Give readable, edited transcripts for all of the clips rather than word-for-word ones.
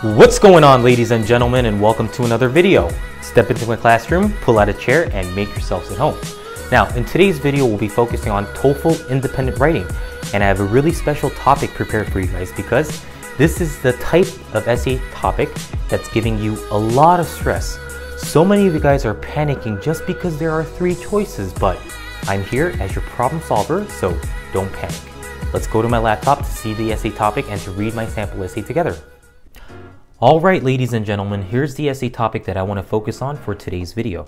What's going on, ladies and gentlemen, and welcome to another video. Step into my classroom, pull out a chair, and make yourselves at home. Now, in today's video, we'll be focusing on TOEFL independent writing, and I have a really special topic prepared for you guys because this is the type of essay topic that's giving you a lot of stress. So many of you guys are panicking just because there are 3 choices, but I'm here as your problem solver, so don't panic. Let's go to my laptop to see the essay topic and to read my sample essay together. Alright, ladies and gentlemen, here's the essay topic that I want to focus on for today's video.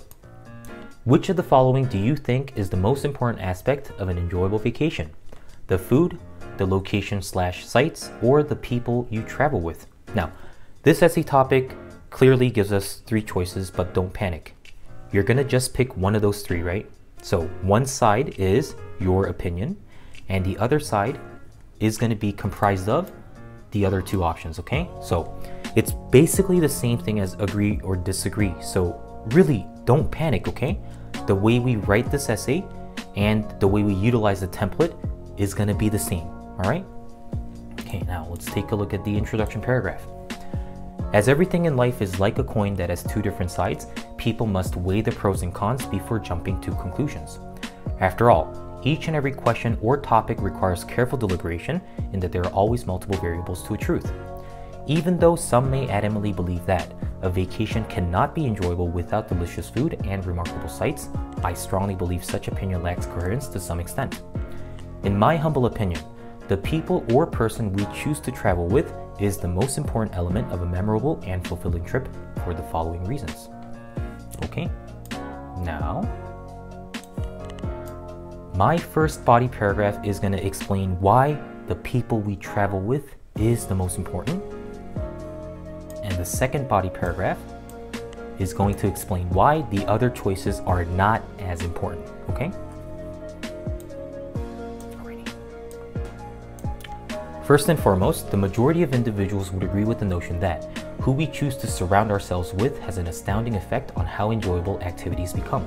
Which of the following do you think is the most important aspect of an enjoyable vacation? The food, the location/sites, or the people you travel with? Now, this essay topic clearly gives us 3 choices, but don't panic. You're gonna just pick one of those 3, right? So one side is your opinion, and the other side is gonna be comprised of the other 2 options, okay? So it's basically the same thing as agree or disagree. So really don't panic, okay? The way we write this essay and the way we utilize the template is gonna be the same, all right? Okay, now let's take a look at the introduction paragraph. As everything in life is like a coin that has 2 different sides, people must weigh the pros and cons before jumping to conclusions. After all, each and every question or topic requires careful deliberation in that there are always multiple variables to a truth. Even though some may adamantly believe that a vacation cannot be enjoyable without delicious food and remarkable sights, I strongly believe such opinion lacks coherence to some extent. In my humble opinion, the people or person we choose to travel with is the most important element of a memorable and fulfilling trip for the following reasons. Okay, now, my first body paragraph is going to explain why the people we travel with is the most important. And the second body paragraph is going to explain why the other choices are not as important, okay? Alrighty. First and foremost, the majority of individuals would agree with the notion that who we choose to surround ourselves with has an astounding effect on how enjoyable activities become.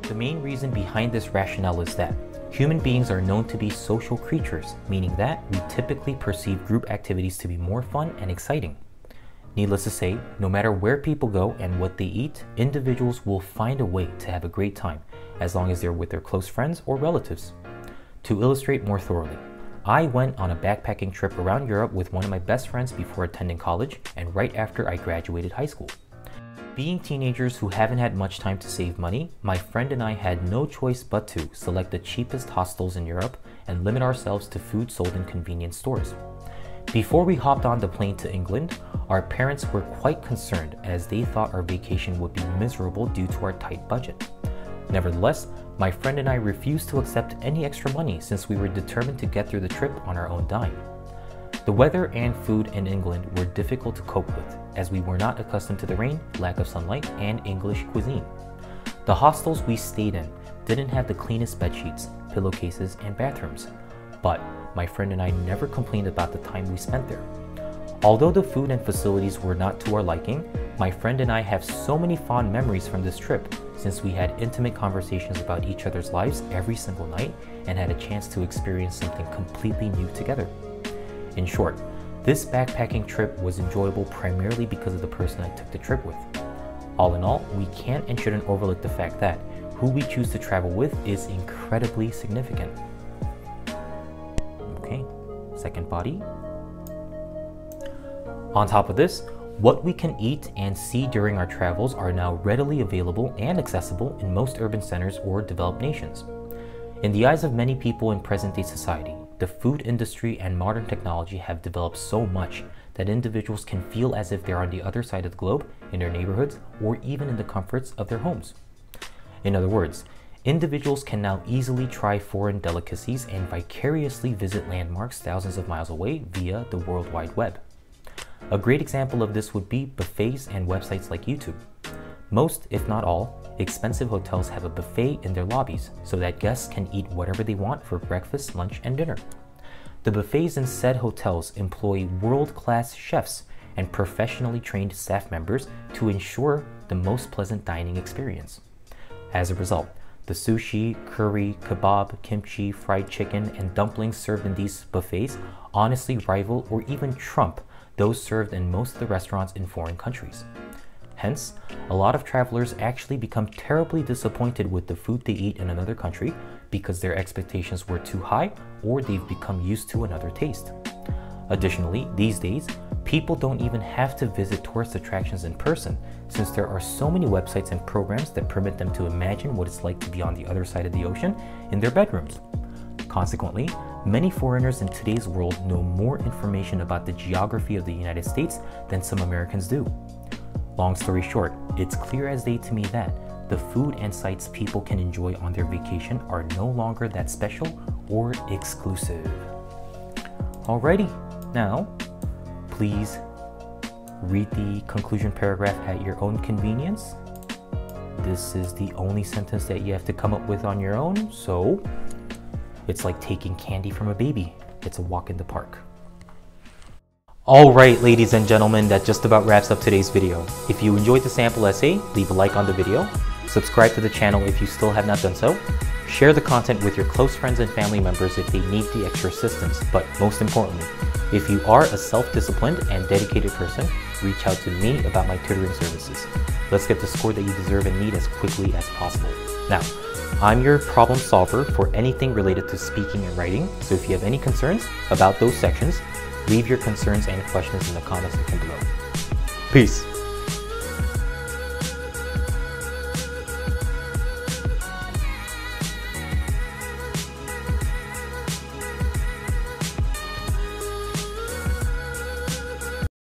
The main reason behind this rationale is that human beings are known to be social creatures, meaning that we typically perceive group activities to be more fun and exciting. Needless to say, no matter where people go and what they eat, individuals will find a way to have a great time, as long as they're with their close friends or relatives. To illustrate more thoroughly, I went on a backpacking trip around Europe with one of my best friends before attending college and right after I graduated high school. Being teenagers who haven't had much time to save money, my friend and I had no choice but to select the cheapest hostels in Europe and limit ourselves to food sold in convenience stores. Before we hopped on the plane to England, our parents were quite concerned as they thought our vacation would be miserable due to our tight budget. Nevertheless, my friend and I refused to accept any extra money since we were determined to get through the trip on our own dime. The weather and food in England were difficult to cope with as we were not accustomed to the rain, lack of sunlight, and English cuisine. The hostels we stayed in didn't have the cleanest bedsheets, pillowcases, and bathrooms, but my friend and I never complained about the time we spent there. Although the food and facilities were not to our liking, my friend and I have so many fond memories from this trip since we had intimate conversations about each other's lives every single night and had a chance to experience something completely new together. In short, this backpacking trip was enjoyable primarily because of the person I took the trip with. All in all, we can't and shouldn't overlook the fact that who we choose to travel with is incredibly significant. Okay, second body. On top of this, what we can eat and see during our travels are now readily available and accessible in most urban centers or developed nations. In the eyes of many people in present-day society, the food industry and modern technology have developed so much that individuals can feel as if they're on the other side of the globe in their neighborhoods or even in the comforts of their homes. In other words, individuals can now easily try foreign delicacies and vicariously visit landmarks thousands of miles away via the World Wide Web. A great example of this would be buffets and websites like YouTube. Most, if not all, expensive hotels have a buffet in their lobbies so that guests can eat whatever they want for breakfast, lunch, and dinner. The buffets in said hotels employ world-class chefs and professionally trained staff members to ensure the most pleasant dining experience. As a result, the sushi, curry, kebab, kimchi, fried chicken, and dumplings served in these buffets honestly rival or even trump those served in most of the restaurants in foreign countries. Hence, a lot of travelers actually become terribly disappointed with the food they eat in another country because their expectations were too high or they've become used to another taste. Additionally, these days, people don't even have to visit tourist attractions in person since there are so many websites and programs that permit them to imagine what it's like to be on the other side of the ocean in their bedrooms. Consequently, many foreigners in today's world know more information about the geography of the United States than some Americans do. Long story short, it's clear as day to me that the food and sights people can enjoy on their vacation are no longer that special or exclusive. Alrighty, now please read the conclusion paragraph at your own convenience. This is the only sentence that you have to come up with on your own, so it's like taking candy from a baby. It's a walk in the park. Alright, ladies and gentlemen, that just about wraps up today's video. If you enjoyed the sample essay, leave a like on the video, subscribe to the channel if you still have not done so, share the content with your close friends and family members if they need the extra assistance, but most importantly, if you are a self-disciplined and dedicated person, reach out to me about my tutoring services. Let's get the score that you deserve and need as quickly as possible. Now, I'm your problem solver for anything related to speaking and writing, so if you have any concerns about those sections, leave your concerns and questions in the comment section below. Peace!